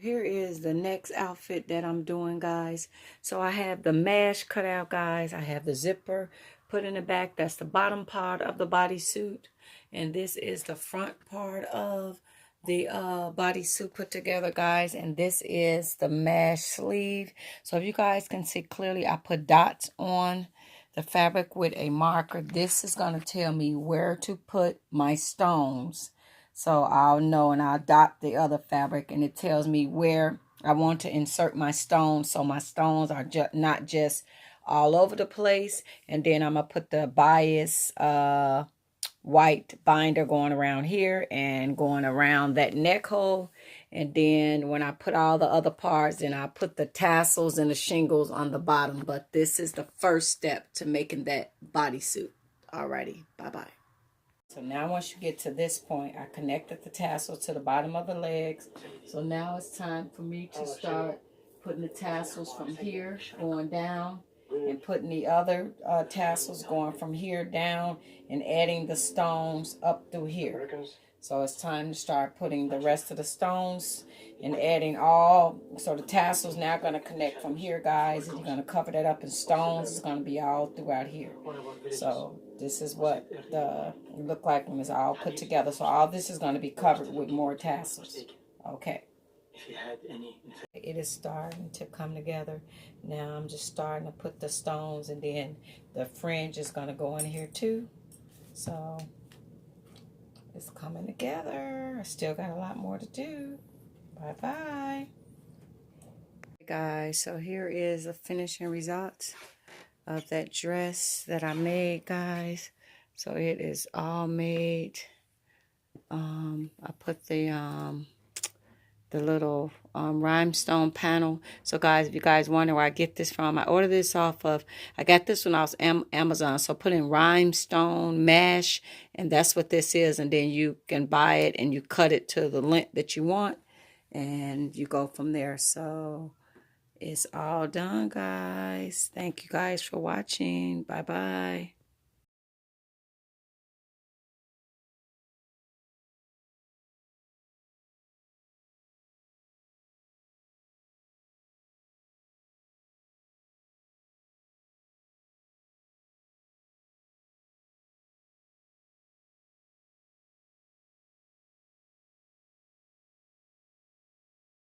Here is the next outfit that I'm doing, guys. So I have the mesh cut out, guys. I have the zipper put in the back. That's the bottom part of the bodysuit. And this is the front part of the bodysuit put together, guys. And this is the mesh sleeve. So if you guys can see clearly, I put dots on the fabric with a marker. This is going to tell me where to put my stones. So I'll know, and I'll dot the other fabric, and it tells me where I want to insert my stones. So my stones are not just all over the place. And then I'm going to put the bias white binder going around here and going around that neck hole. And then when I put all the other parts, then I put the tassels and the shingles on the bottom. But this is the first step to making that bodysuit. Alrighty, bye-bye. So now once you get to this point, I connected the tassel to the bottom of the legs. So now it's time for me to start putting the tassels from here going down and putting the other tassels going from here down and adding the stones up through here. So it's time to start putting the rest of the stones and adding all. So the tassels now going to connect from here, guys. And you're going to cover that up in stones. It's going to be all throughout here. So this is what it look like when it's all put together. So all this is going to be covered with more tassels. Okay. It is starting to come together. Now I'm just starting to put the stones, and then the fringe is going to go in here too. So it's coming together. I still got a lot more to do. Bye-bye. Hey guys, so here is the finishing results of that dress that I made, guys. So it is all made. I put the little rhinestone panel. So guys, if you guys wonder where I get this from, I ordered this off of, I got this when I was Amazon. So put in rhinestone mesh, and that's what this is. And then you can buy it and you cut it to the length that you want, and you go from there. So it's all done, guys. Thank you guys for watching. Bye-bye.